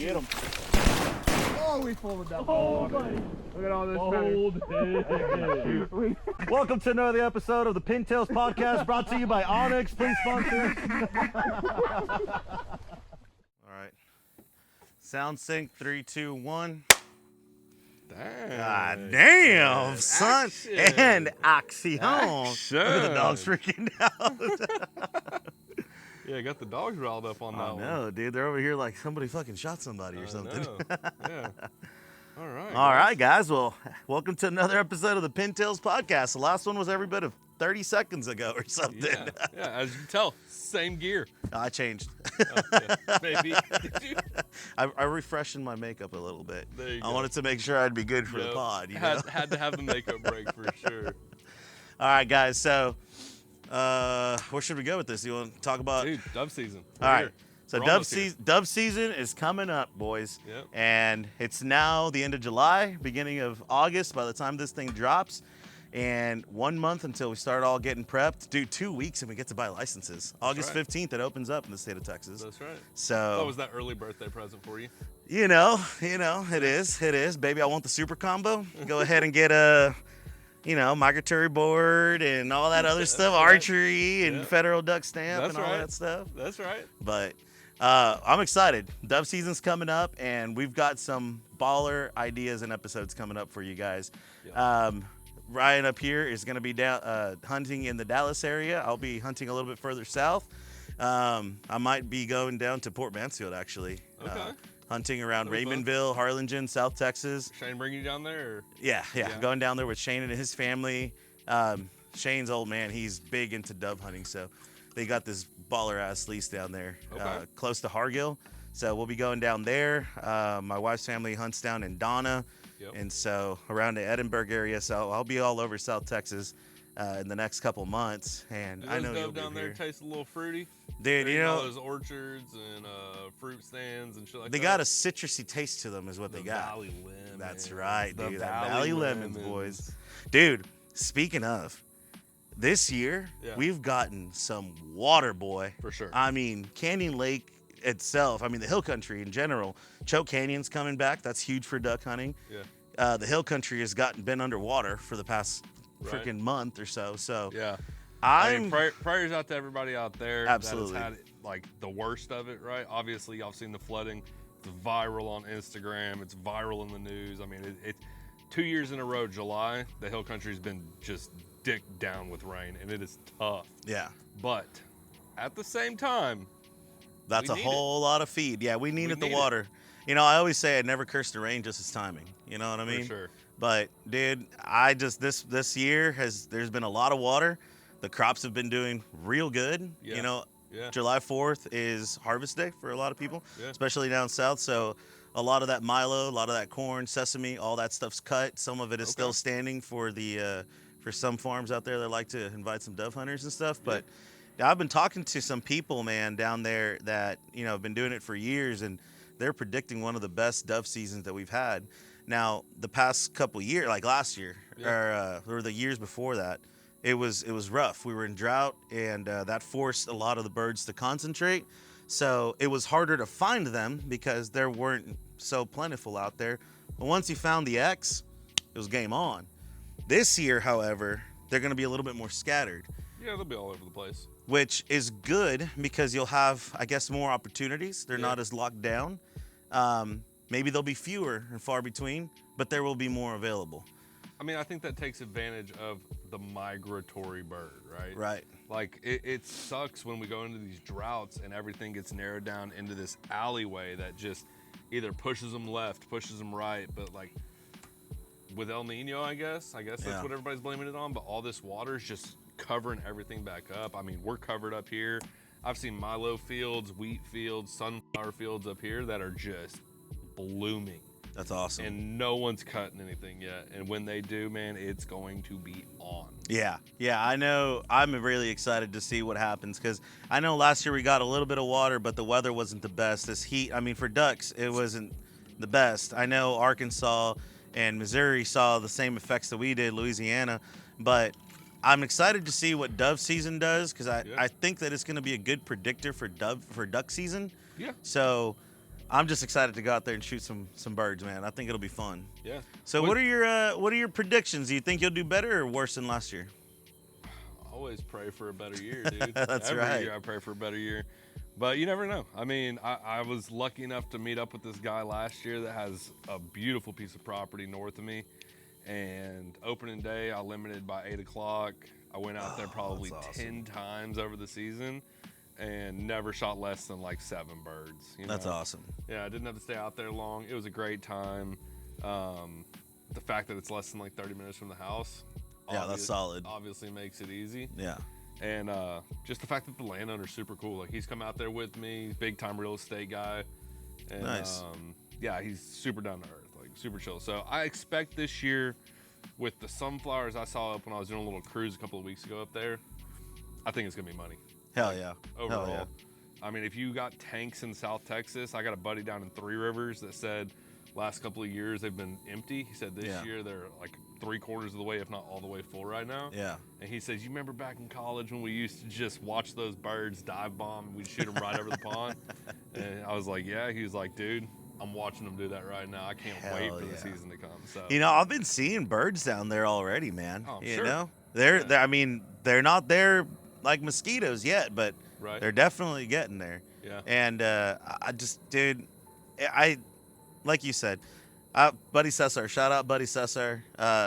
Get him. Oh, we folded that ball. Look at all this Welcome to another episode of the Pintales Podcast, brought to you by Onyx. Please sponsor. All right. Sound sync, 3, 2, 1. God damn, son. Action. And action. Look Action. at the dogs freaking out. Yeah, got the dogs riled up on that I one. know, dude. They're over here like somebody fucking shot somebody or something. Yeah. All right. All right, guys. Well, welcome to another episode of the Pintales Podcast. The last one was every bit of 30 seconds ago or something. Yeah, as you can tell, same gear. I changed. Okay. Maybe. Did you? I refreshened my makeup a little bit. There you I go. wanted to make sure I'd be good for the Yep. pod. You know? Had to have the makeup break for sure. All right, guys. So, where should we go with this? You want to talk about? Dude, dove season. All right. So We're dove almost here. season is coming up, boys. Yep. And it's now the end of July, beginning of August by the time this thing drops. And 1 month until we start all getting prepped. Dude, 2 weeks and we get to buy licenses. August right. 15th, it opens up in the state of Texas. That's right. So, What was that early birthday present for you? you know, it is. Baby, I want the super combo. Go ahead and get a, migratory board and all that other stuff, right. archery and Yep. federal duck stamp That's and all right. that stuff. That's right. But I'm excited. Dove season's coming up, and we've got some baller ideas and episodes coming up for you guys. Yeah. Ryan up here is going to be down hunting in the Dallas area. I'll be hunting a little bit further south. I might be going down to Port Mansfield, actually. Okay. Hunting around That'll be fun. Raymondville, Harlingen, South Texas. Shane bring you down there? Or? Yeah, Yeah. going down there with Shane and his family. Shane's old man, he's big into dove hunting, so they got this baller ass lease down there, Okay. close to Hargill. So we'll be going down there. My wife's family hunts down in Donna, Yep. and so around the Edinburgh area. So I'll be all over South Texas in the next couple months. And Do I those know you'll dove be down there here. taste a little fruity? Dude, They you all know, those orchards and fruit stands and shit like they that. got a citrusy taste to them is what The they got. Valley lemons. That's right, The dude. That Valley Lemons, boys. Dude, speaking of, this year, Yeah. we've gotten some water, boy. For sure. I mean, Canyon Lake itself, the hill country in general. Choke Canyon's coming back. That's huge for duck hunting. Yeah. The hill country has been underwater for the past Right. freaking month or so. So Yeah. I'm prayers out to everybody out there Absolutely. that has had the worst of it, right? Obviously, y'all seen the flooding. It's viral on Instagram. It's viral in the news. I mean, it's 2 years in a row, July, the hill country's been just dick down with rain, and it is tough. yeah. But at the same time, That's We a need whole lot of feed. Yeah, we We needed the need it. water. I always say I never curse the rain, just its timing. You know what I mean? for sure. But dude, I just this year there's been a lot of water. The crops have been doing real good. Yeah. Yeah. July 4th is harvest day for a lot of people, Yeah. especially down south. So a lot of that milo, a lot of that corn, sesame, all that stuff's cut. Some of it is still Okay. standing for the for some farms out there that like to invite some dove hunters and stuff. But I've been talking to some people, man, down there that have been doing it for years, and they're predicting one of the best dove seasons that we've had. Now, the past couple years, like last year, or the years before that, it was rough. We were in drought, and that forced a lot of the birds to concentrate. So it was harder to find them because there weren't so plentiful out there. But once you found the X, it was game on. This year, however, they're going to be a little bit more scattered, Yeah, they'll be all over the place. which is good because you'll have, I guess, more opportunities. They're Yeah. not as locked down. Maybe they'll be fewer and far between, but there will be more available. I mean, I think that takes advantage of the migratory bird, right? Right. Like, it sucks when we go into these droughts and everything gets narrowed down into this alleyway that just either pushes them left, pushes them right, but like with El Nino, I guess that's Yeah. what everybody's blaming it on, but all this water is just covering everything back up. I mean, we're covered up here. I've seen milo fields, wheat fields, sunflower fields up here that are just blooming. That's awesome. And no one's cutting anything yet. And when they do, man, it's going to be on. Yeah, I know. I'm really excited to see what happens because I know last year we got a little bit of water, but the weather wasn't the best. This heat, for ducks, it wasn't the best. I know Arkansas and Missouri saw the same effects that we did, Louisiana, but I'm excited to see what dove season does because I think that it's going to be a good predictor for duck season. Yeah. So I'm just excited to go out there and shoot some birds, man. I think it'll be fun. Yeah. So what are your predictions? Do you think you'll do better or worse than last year? I always pray for a better year, dude. That's Every right. year I pray for a better year. But you never know. I mean, I was lucky enough to meet up with this guy last year that has a beautiful piece of property north of me. And opening day, I limited by 8 o'clock. I went out there probably that's awesome. 10 times over the season and never shot less than like 7 birds. That's awesome. Yeah, I didn't have to stay out there long. It was a great time. The fact that it's less than like 30 minutes from the house. Yeah, that's solid. Obviously makes it easy. Yeah. And just the fact that the landowner's super cool. Like, he's come out there with me. He's a big-time real estate guy. And, Nice. Yeah, he's super down to earth, like super chill. So I expect this year, with the sunflowers I saw up when I was doing a little cruise a couple of weeks ago up there, I think it's going to be money. Hell yeah. Overall. Hell I mean, if you got tanks in South Texas, I got a buddy down in Three Rivers that said last couple of years they've been empty. He said this year they're like 3/4 of the way, if not all the way full right now. Yeah. And he says, you remember back in college when we used to just watch those birds dive bomb and we'd shoot them right over the pond? And I was like, yeah. He was like, dude, I'm watching them do that right now. I can't wait Hell for the yeah. season to come. So You know, I've been seeing birds down there already, man. Oh, you sure. know, they're I mean, they're not there like mosquitoes yet, but Right. they're definitely getting there. Yeah. And I just, dude, I like you said, Buddy Cesar, shout out Buddy Cesar.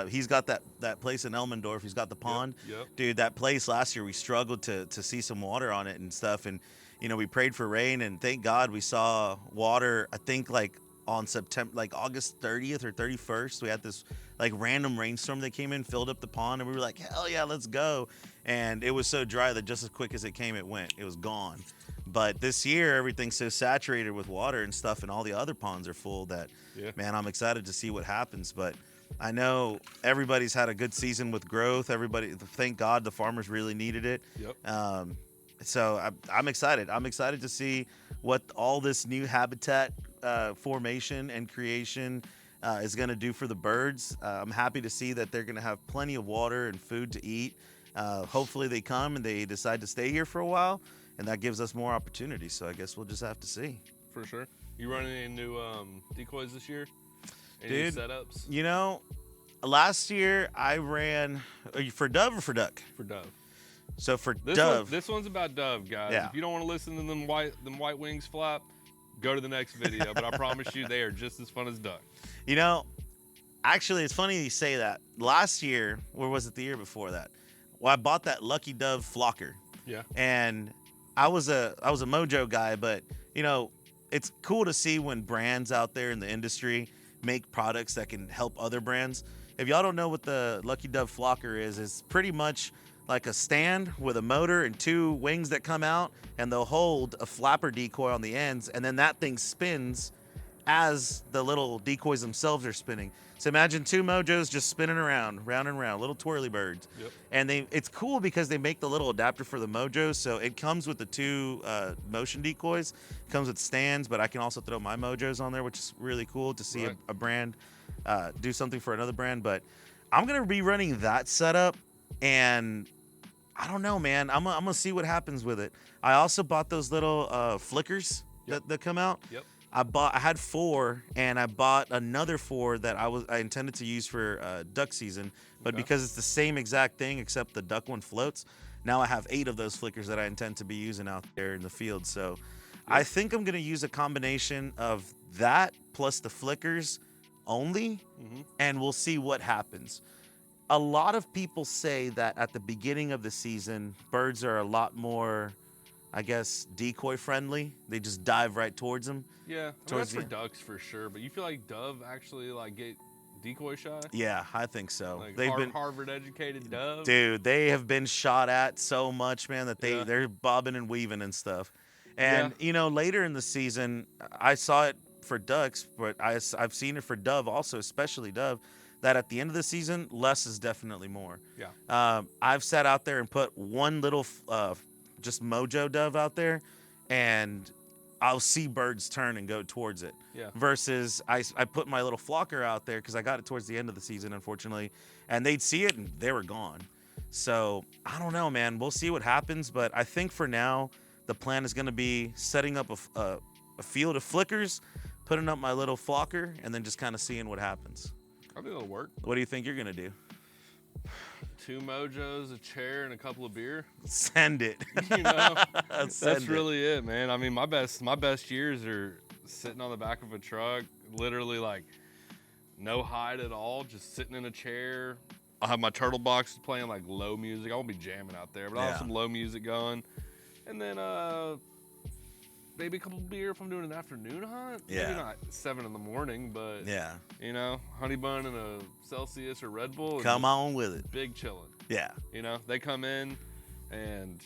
He's got that place in Elmendorf. He's got the pond. Yep. Dude, that place last year we struggled to see some water on it and stuff. And you know, we prayed for rain, and thank God we saw water. I think like on August 30th or 31st, we had this like random rainstorm that came in, filled up the pond, and we were like, hell yeah, let's go. And it was so dry that just as quick as it came, it went. It was gone. But this year, everything's so saturated with water and stuff, and all the other ponds are full that, man, I'm excited to see what happens. But I know everybody's had a good season with growth. Everybody, thank God, the farmers really needed it. Yep. So I'm excited. I'm excited to see what all this new habitat formation and creation is going to do for the birds. I'm happy to see that they're going to have plenty of water and food to eat. Hopefully they come and they decide to stay here for a while, and that gives us more opportunities. So I guess we'll just have to see. For sure. You running any new decoys this year? Any Dude, new setups? You know, last year I ran for dove or for duck. For dove. So for This dove, this one's about dove, guys. Yeah. If you don't want to listen to them white wings flap, go to the next video. But I promise you, they are just as fun as duck. you know, actually it's funny you say that. Last year, or was it the year before that? Well, I bought that Lucky Dove flocker. Yeah. And I was a Mojo guy, but you know, it's cool to see when brands out there in the industry make products that can help other brands. If y'all don't know what the Lucky Dove flocker is, it's pretty much like a stand with a motor and 2 wings that come out, and they'll hold a flapper decoy on the ends, and then that thing spins as the little decoys themselves are spinning. So imagine 2 Mojos just spinning around, round and round, little twirly birds. Yep. And it's cool because they make the little adapter for the Mojos, so it comes with the 2 motion decoys. It comes with stands, but I can also throw my Mojos on there, which is really cool to see Right. a brand do something for another brand. But I'm gonna be running that setup, and I don't know, man. I'm gonna see what happens with it. I also bought those little flickers that come out. Yep. I had 4, and I bought another 4 that I intended to use for duck season, but Okay. because it's the same exact thing except the duck one floats, now I have 8 of those flickers that I intend to be using out there in the field. So I think I'm gonna use a combination of that plus the flickers only, and we'll see what happens. A lot of people say that at the beginning of the season, birds are a lot more, I guess, decoy friendly. They just dive right towards them. Yeah. I mean, Towards that's for the- ducks for sure. But you feel like dove actually like get decoy shy? Yeah, I think so. Like They've been, Harvard educated dove? dude, they have been shot at so much, man, that Yeah. they're bobbing and weaving and stuff. And Yeah. you know, later in the season, I saw it for ducks, but I've seen it for dove also, especially dove. That at the end of the season, less is definitely more. Yeah. I've sat out there and put one little just Mojo dove out there, and I'll see birds turn and go towards it. Yeah. Versus I put my little flocker out there because I got it towards the end of the season, unfortunately, and they'd see it and they were gone. So I don't know, man. We'll see what happens, but I think for now the plan is going to be setting up a field of flickers, putting up my little flocker, and then just kind of seeing what happens. I think it'll work. What do you think you're gonna do? 2 mojos, a chair, and a couple of beer. Send it. You know, Send that's it. really it, man. I mean, my best years are sitting on the back of a truck, literally like no hide at all, just sitting in a chair. I'll have my turtle box playing like low music. I won't be jamming out there, but I'll have some low music going. And then maybe a couple of beer if I'm doing an afternoon hunt. Yeah. Maybe not 7 in the morning, but Yeah. you know, honey bun and a Celsius or Red Bull. Come on with it. Big chillin'. Yeah. You know, they come in and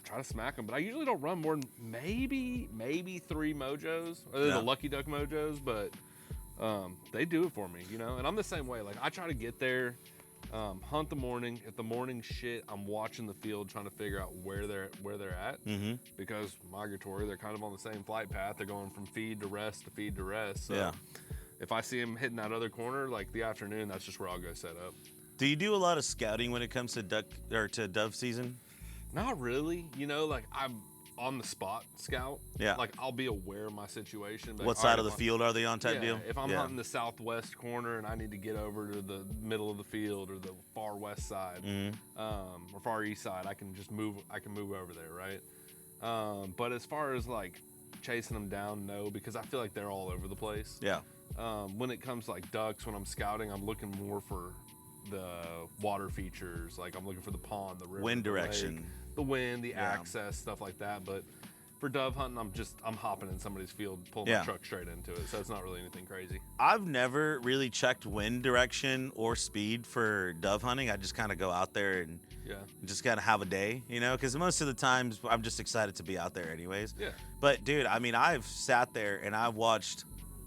try to smack them, but I usually don't run more than maybe 3 mojos. Or the Lucky Duck mojos, but they do it for me, you know. And I'm the same way. Like I try to get there, hunt the morning. At the morning shit, I'm watching the field, trying to figure out where they're at. Mm-hmm. Because migratory, they're kind of on the same flight path. They're going from feed to rest to feed to rest. So if I see them hitting that other corner, like the afternoon, that's just where I'll go set up. Do you do a lot of scouting when it comes to dove season? Not really. You know, like I'm on the spot scout. Yeah. Like I'll be aware of my situation. But What side of the field are they on type deal? If I'm hunting the southwest corner and I need to get over to the middle of the field or the far west side, or far east side, I can move over there, right? But as far as like chasing them down, no, because I feel like they're all over the place. Yeah. When it comes to like ducks, when I'm scouting, I'm looking more for the water features. Like I'm looking for the pond, the river, Wind the direction. lake, the wind, the access, stuff like that. But for dove hunting, I'm hopping in somebody's field, pulling my truck straight into it. So it's not really anything crazy. I've never really checked wind direction or speed for dove hunting. I just kind of go out there and just kind of have a day, you know, because most of the times I'm just excited to be out there anyways. Yeah. But dude, I mean, I've sat there and I've watched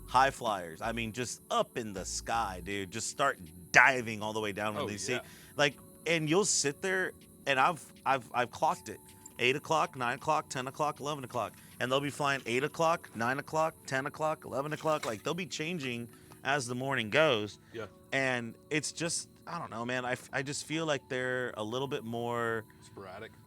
high flyers. I mean, just up in the sky, dude, just start diving all the way down when they see, like, and you'll sit there and I've clocked it. 8 o'clock, 9 o'clock, 10 o'clock, 11 o'clock. And they'll be flying 8 o'clock, 9 o'clock, 10 o'clock, 11 o'clock. Like, they'll be changing as the morning goes. Yeah. And it's just, I don't know, man. I just feel like they're a little bit more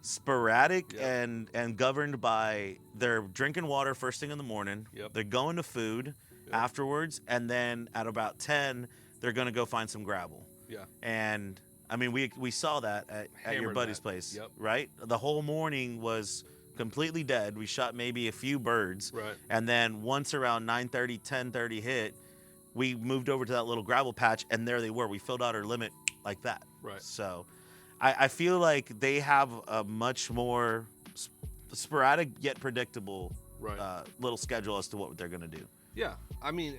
sporadic and governed by they're drinking water first thing in the morning. Yep. They're going to food afterwards. And then at about 10, they're going to go find some gravel. Yeah. And I mean, we saw that at your buddy's place, right? The whole morning was completely dead. We shot maybe a few birds. Right. And then once around 9:30, 10:30 hit, we moved over to that little gravel patch, and there they were. We filled out our limit like that. Right. So I feel like they have a much more sporadic yet predictable little schedule as to what they're going to do. Yeah. I mean,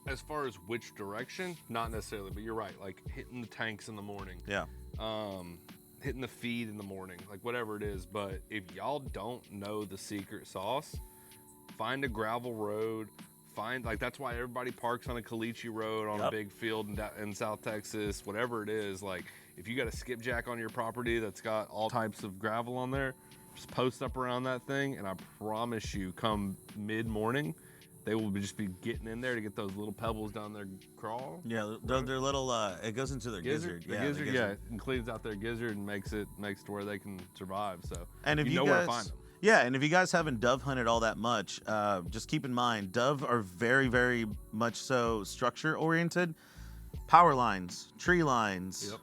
as far as which direction, not necessarily, but you're right. Like hitting the tanks in the morning. Yeah. Hitting the feed in the morning, like whatever it is. But if y'all don't know the secret sauce, find a gravel road. That's why everybody parks on a caliche road on a big field in South Texas, whatever it is. Like if you got a skipjack on your property that's got all types of gravel on there, just post up around that thing. And I promise you, come mid-morning, they will just be getting in there to get those little pebbles down their crawl. Yeah, they're little. It goes into their gizzard. The gizzard, and cleans out their gizzard and makes it to where they can survive. So and if you know guys, where to find them. Yeah, and if you guys haven't dove hunted all that much, just keep in mind dove are very, very much so structure oriented. Power lines, tree lines,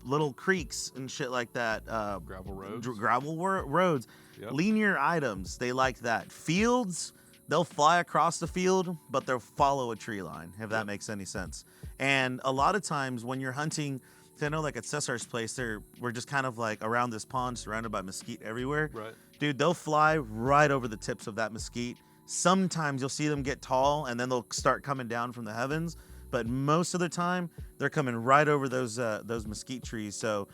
little creeks and shit like that. Gravel roads. Roads. Yep. Linear items, they like that. Fields. They'll fly across the field, but they'll follow a tree line, if that makes any sense. And a lot of times when you're hunting, I know like at Cesar's place, we're just kind of like around this pond surrounded by mesquite everywhere. Right. Dude, they'll fly right over the tips of that mesquite. Sometimes you'll see them get tall and then they'll start coming down from the heavens. But most of the time, they're coming right over those mesquite trees. So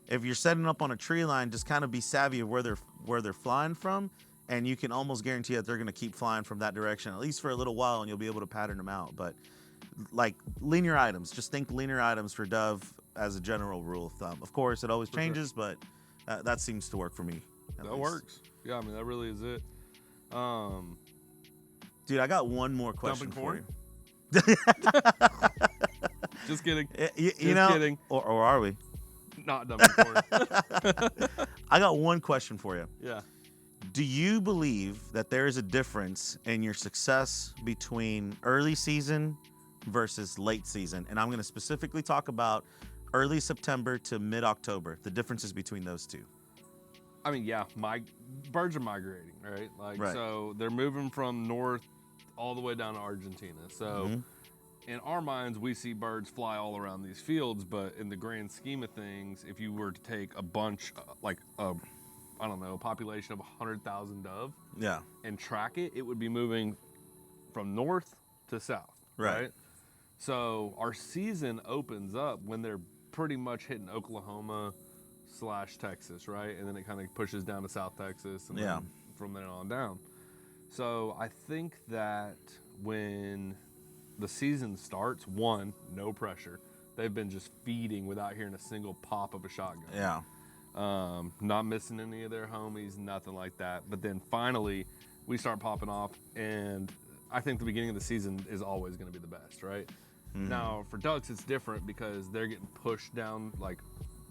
if you're setting up on a tree line, just kind of be savvy of where they're flying from. And you can almost guarantee that they're going to keep flying from that direction, at least for a little while, and you'll be able to pattern them out. But like linear items, just think linear items for dove as a general rule of thumb. Of course, it always changes, but that seems to work for me. That works. Yeah, I mean, that really is it. Dude, I got one more question for you. Just kidding. You Just know, kidding. Or are we? Not dumping corn. I got one question for you. Yeah. Do you believe that there is a difference in your success between early season versus late season? And I'm going to specifically talk about early September to mid-October, the differences between those two. I mean, yeah, birds are migrating, right? Like, Right. so they're moving from north all the way down to Argentina. So in our minds, we see birds fly all around these fields, but in the grand scheme of things, if you were to take a bunch, I don't know, a population of 100,000 dove Yeah. and track it, it would be moving from north to south, right? So our season opens up when they're pretty much hitting Oklahoma / Texas, right? And then it kind of pushes down to South Texas and then from there on down. So I think that when the season starts, one, no pressure. They've been just feeding without hearing a single pop of a shotgun. Yeah. Not missing any of their homies, nothing like that. But then finally, we start popping off, and I think the beginning of the season is always going to be the best, right? Now, for ducks, it's different because they're getting pushed down like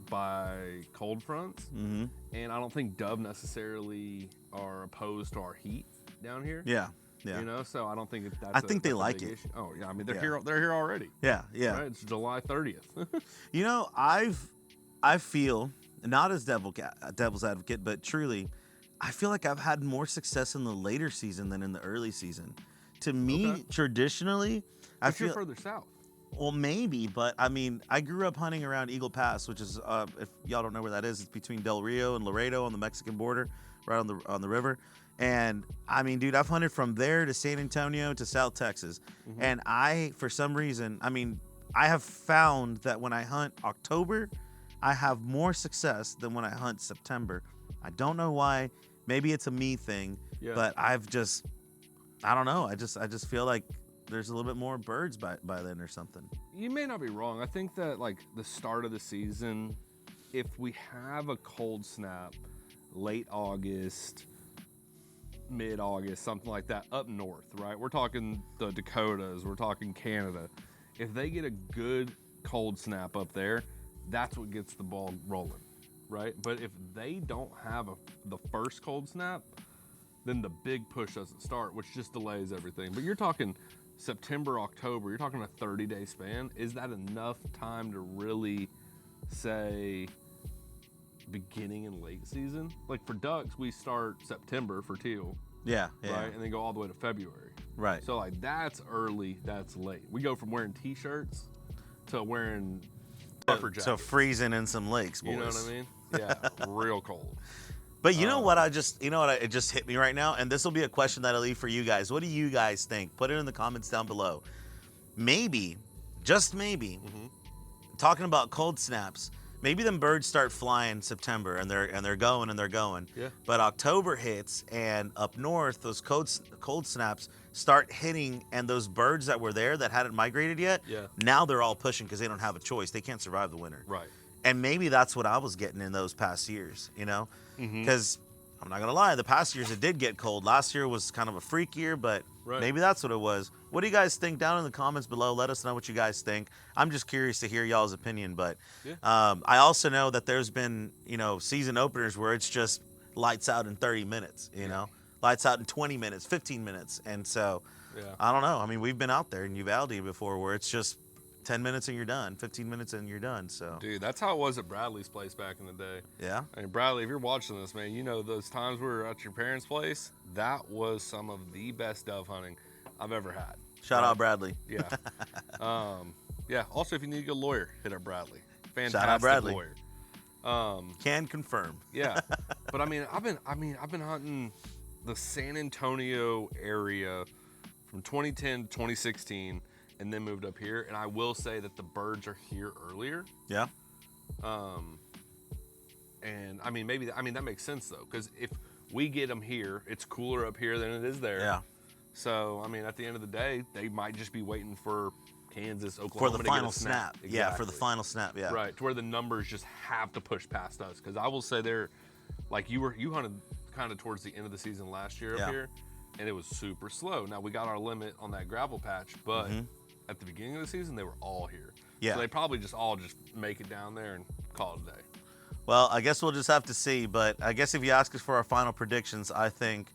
by cold fronts, and I don't think dove necessarily are opposed to our heat down here. Yeah. You know, so I don't think that's. I think they like it. Issue. Oh yeah, I mean they're here. They're here already. Yeah. Right? It's July 30th. You know, I feel, not as devil's advocate, but truly, I feel like I've had more success in the later season than in the early season. To me, traditionally, I feel you're further south. Well, maybe, but I mean, I grew up hunting around Eagle Pass, which is, if y'all don't know where that is, it's between Del Rio and Laredo on the Mexican border, right on the river. And I mean, dude, I've hunted from there to San Antonio to South Texas, and for some reason, I mean, I have found that when I hunt October, I have more success than when I hunt September. I don't know why. Maybe it's a me thing, but I don't know. I just feel like there's a little bit more birds by then or something. You may not be wrong. I think that like the start of the season, if we have a cold snap, late August, mid-August, something like that, up north, right? We're talking the Dakotas, we're talking Canada. If they get a good cold snap up there, that's what gets the ball rolling, right? But if they don't have the first cold snap, then the big push doesn't start, which just delays everything. But you're talking September, October, you're talking a 30-day span. Is that enough time to really say beginning and late season? Like for ducks, we start September for teal. Yeah. Right, and then go all the way to February. Right. So like that's early, that's late. We go from wearing t-shirts to wearing puffer jackets. So freezing in some lakes, boys. You know what I mean? Yeah, real cold. But you know what? It just hit me right now, and this will be a question that I leave for you guys. What do you guys think? Put it in the comments down below. Maybe, just maybe, talking about cold snaps. Maybe them birds start flying September, and they're going. Yeah. But October hits, and up north, those cold snaps start hitting, and those birds that were there that hadn't migrated yet, now they're all pushing because they don't have a choice. They can't survive the winter. Right. And maybe that's what I was getting in those past years, you know? Because I'm not going to lie, the past years it did get cold. Last year was kind of a freak year, but maybe that's what it was. What do you guys think? Down in the comments below, let us know what you guys think. I'm just curious to hear y'all's opinion, but I also know that there's been, season openers where it's just lights out in 30 minutes, you know? Lights out in 20 minutes, 15 minutes. And so, I don't know. I mean, we've been out there in Uvalde before where it's just 10 minutes and you're done, 15 minutes and you're done. So, dude, that's how it was at Bradley's place back in the day. Yeah. I mean, Bradley, if you're watching this, man, you know those times we were at your parents' place, that was some of the best dove hunting I've ever had. Shout out Bradley. Yeah. Yeah. Also, if you need a good lawyer, hit up Bradley. Fantastic Shout out Bradley. Lawyer. Can confirm. Yeah. But I mean, I've been hunting the San Antonio area from 2010 to 2016. And then moved up here, and I will say that the birds are here earlier. Yeah. And I mean, that makes sense though, because if we get them here, it's cooler up here than it is there. Yeah. So I mean, at the end of the day, they might just be waiting for Kansas, Oklahoma for the to final get a snap. snap. Yeah, for the final snap. Yeah. Right, to where the numbers just have to push past us. Because I will say they're like you hunted kind of towards the end of the season last year up here, and it was super slow. Now we got our limit on that gravel patch, but at the beginning of the season, they were all here. Yeah. So they probably just all make it down there and call it a day. Well, I guess we'll just have to see. But I guess if you ask us for our final predictions, I think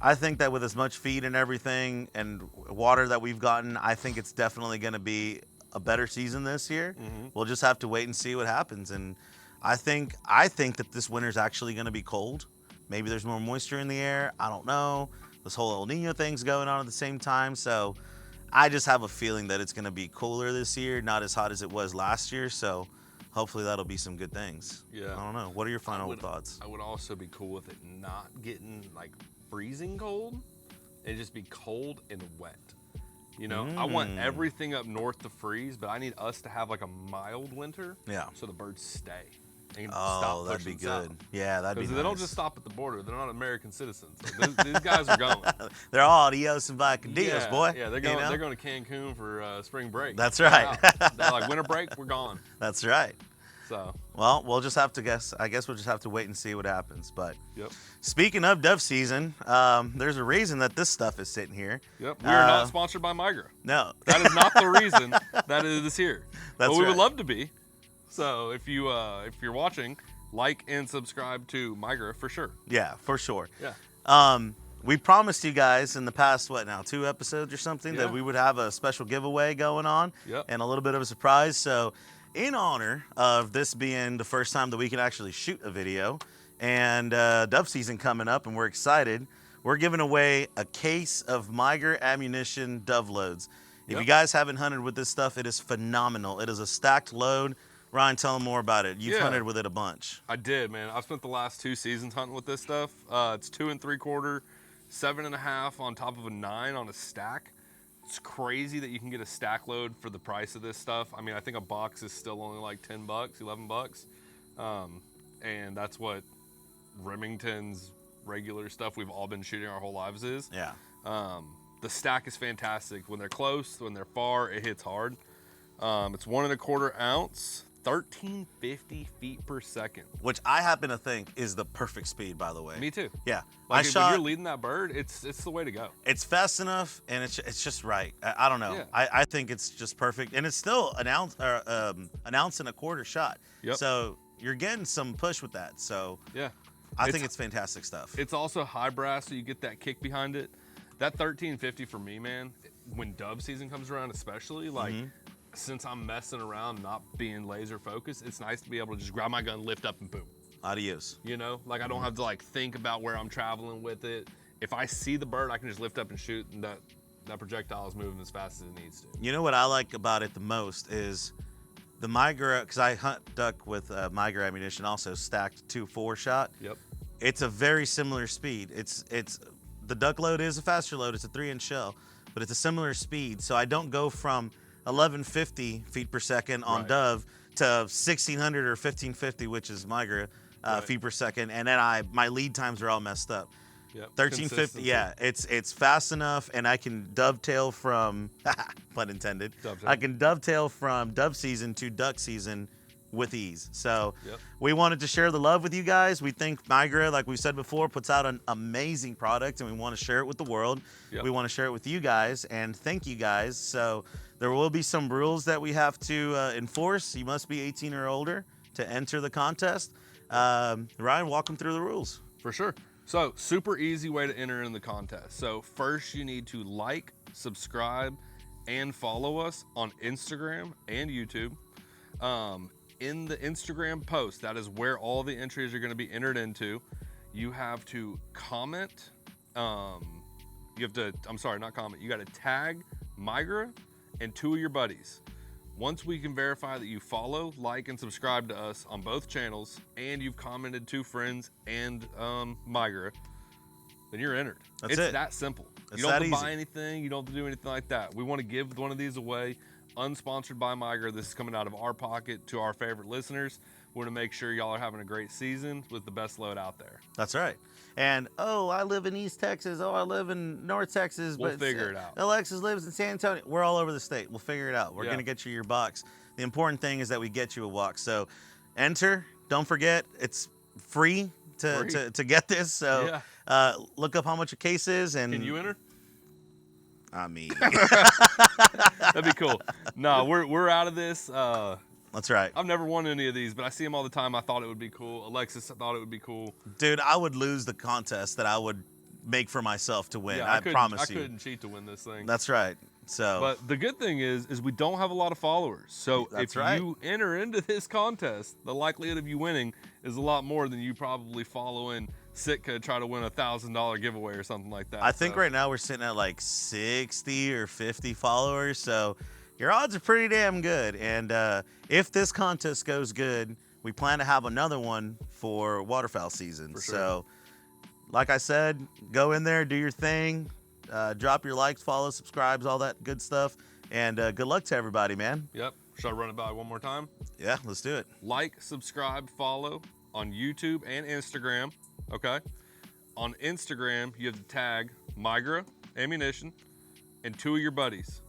that with as much feed and everything and water that we've gotten, I think it's definitely going to be a better season this year. We'll just have to wait and see what happens. And I think that this winter's actually going to be cold. Maybe there's more moisture in the air. I don't know. This whole El Nino thing's going on at the same time. So I just have a feeling that it's going to be cooler this year, not as hot as it was last year. So hopefully that'll be some good things. Yeah. I don't know. What are your final thoughts? I would also be cool with it not getting like freezing cold and just be cold and wet. You know, I want everything up north to freeze, but I need us to have like a mild winter. Yeah. So the birds stay. And Oh, stop that'd be pushing good. south. Yeah, that'd be Because nice. they don't just stop at the border. They're not American citizens. Like, these guys are going. They're all adios and vacadios, Yeah, boy. Yeah, they're you going. know? They're going to Cancun for spring break. That's They're right. out. They're like winter break. We're gone. That's right. So. Well, we'll just have to guess. I guess we'll just have to wait and see what happens. But Yep. speaking of dove season, there's a reason that this stuff is sitting here. Yep. We are not sponsored by Migra. No. That is not the reason that it is here. That's but we right. would love to be. So if you're watching, like and subscribe to Migra for sure. Yeah, for sure. Yeah. We promised you guys in the past, 2 episodes or something, Yeah. that we would have a special giveaway going on. Yep. And a little bit of a surprise. So in honor of this being the first time that we can actually shoot a video and dove season coming up and we're excited, we're giving away a case of Migra ammunition dove loads. If Yep. you guys haven't hunted with this stuff, it is phenomenal. It is a stacked load. Ryan, tell them more about it. You've Yeah. hunted with it a bunch. I did, man. I've spent the last 2 seasons hunting with this stuff. It's 2 3/4, 7.5 on top of a 9 on a stack. It's crazy that you can get a stack load for the price of this stuff. I mean, I think a box is still only like $10, $11. And that's what Remington's regular stuff we've all been shooting our whole lives is. Yeah. The stack is fantastic. When they're close, when they're far, it hits hard. It's 1 1/4 ounce, 1350 feet per second. Which I happen to think is the perfect speed, by the way. Me too. Yeah. Like I when shot. you're leading that bird, it's the way to go. It's fast enough, and it's just right. I don't know. Yeah. I think it's just perfect, and it's still an ounce or an ounce and a quarter shot. Yep. So you're getting some push with that. So Yeah. I think it's fantastic stuff. It's also high brass, so you get that kick behind it. That 1350 for me, man, when dove season comes around, especially, like, since I'm messing around, not being laser focused, it's nice to be able to just grab my gun, lift up, and boom. Adios. You know, like I don't have to like think about where I'm traveling with it. If I see the bird, I can just lift up and shoot, and that projectile is moving as fast as it needs to. You know what I like about it the most is the Migra, because I hunt duck with Migra ammunition, also stacked 2.4 shot. Yep. It's a very similar speed. It's the duck load is a faster load. It's a 3-inch shell, but it's a similar speed. So I don't go from 1150 feet per second on Right. dove to 1600 or 1550, which is Migra feet per second, and then my lead times are all messed up. Yep. 1350, Consistency. yeah, it's fast enough, and I can dovetail from pun intended. Dovetail. I can dovetail from dove season to duck season with ease. So Yep. we wanted to share the love with you guys. We think Migra, like we said before, puts out an amazing product, and we want to share it with the world. Yep. We want to share it with you guys, and thank you guys. So there will be some rules that we have to enforce. You must be 18 or older to enter the contest. Ryan, walk them through the rules. For sure. So, super easy way to enter in the contest. So, first you need to like, subscribe, and follow us on Instagram and YouTube. In the Instagram post, that is where all the entries are going to be entered into. You have to comment. You got to tag Migra and 2 of your buddies. Once we can verify that you follow, like, and subscribe to us on both channels, and you've commented 2 friends and Migra, then you're entered. That's It's it. that simple. It's You don't have that to buy easy. anything. You don't have to do anything like that. We want to give one of these away, unsponsored by Migra. This is coming out of our pocket to our favorite listeners. We want to make sure y'all are having a great season with the best load out there. That's right. And, I live in East Texas. I live in North Texas. We'll but figure it out. Alexis lives in San Antonio. We're all over the state. We'll figure it out. We're Yeah. going to get you your box. The important thing is that we get you a box. So enter. Don't forget, it's free to get this. So look up how much a case is. And Can you enter? I mean, That'd be cool. No, we're out of this. That's right. I've never won any of these, but I see them all the time. I thought it would be cool. Alexis, I thought it would be cool. Dude, I would lose the contest that I would make for myself to win. Yeah, I promise you. I couldn't cheat to win this thing. That's right. So, but the good thing is we don't have a lot of followers. So That's if right. you enter into this contest, the likelihood of you winning is a lot more than you probably following Sitka try to win $1,000 giveaway or something like that. I think right now we're sitting at like 60 or 50 followers. So your odds are pretty damn good. And if this contest goes good, we plan to have another one for waterfowl season. For sure. So like I said, go in there, do your thing, drop your likes, follow, subscribes, all that good stuff. And good luck to everybody, man. Yep. Should I run it by one more time? Yeah, let's do it. Like, subscribe, follow on YouTube and Instagram. Okay. On Instagram, you have to tag Migra Ammunition and 2 of your buddies.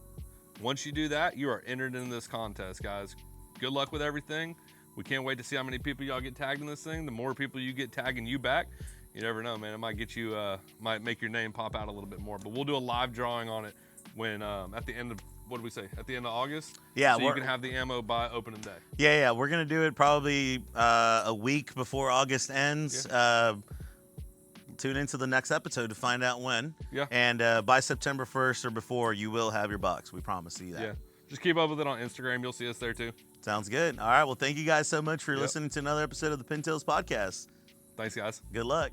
Once you do that, you are entered in this contest, guys. Good luck with everything. We can't wait to see how many people y'all get tagged in this thing. The more people you get tagging you back, you never know, man. It might get you, might make your name pop out a little bit more. But we'll do a live drawing on it when at the end of, what do we say? At the end of August? Yeah. So you can have the ammo by opening day. Yeah. We're going to do it probably a week before August ends. Yeah. Tune into the next episode to find out when. Yeah. And by September 1st or before, you will have your box. We promise you that. Yeah. Just keep up with it on Instagram. You'll see us there too. Sounds good. All right. Well, thank you guys so much for listening to another episode of the Pintales Podcast. Thanks, guys. Good luck.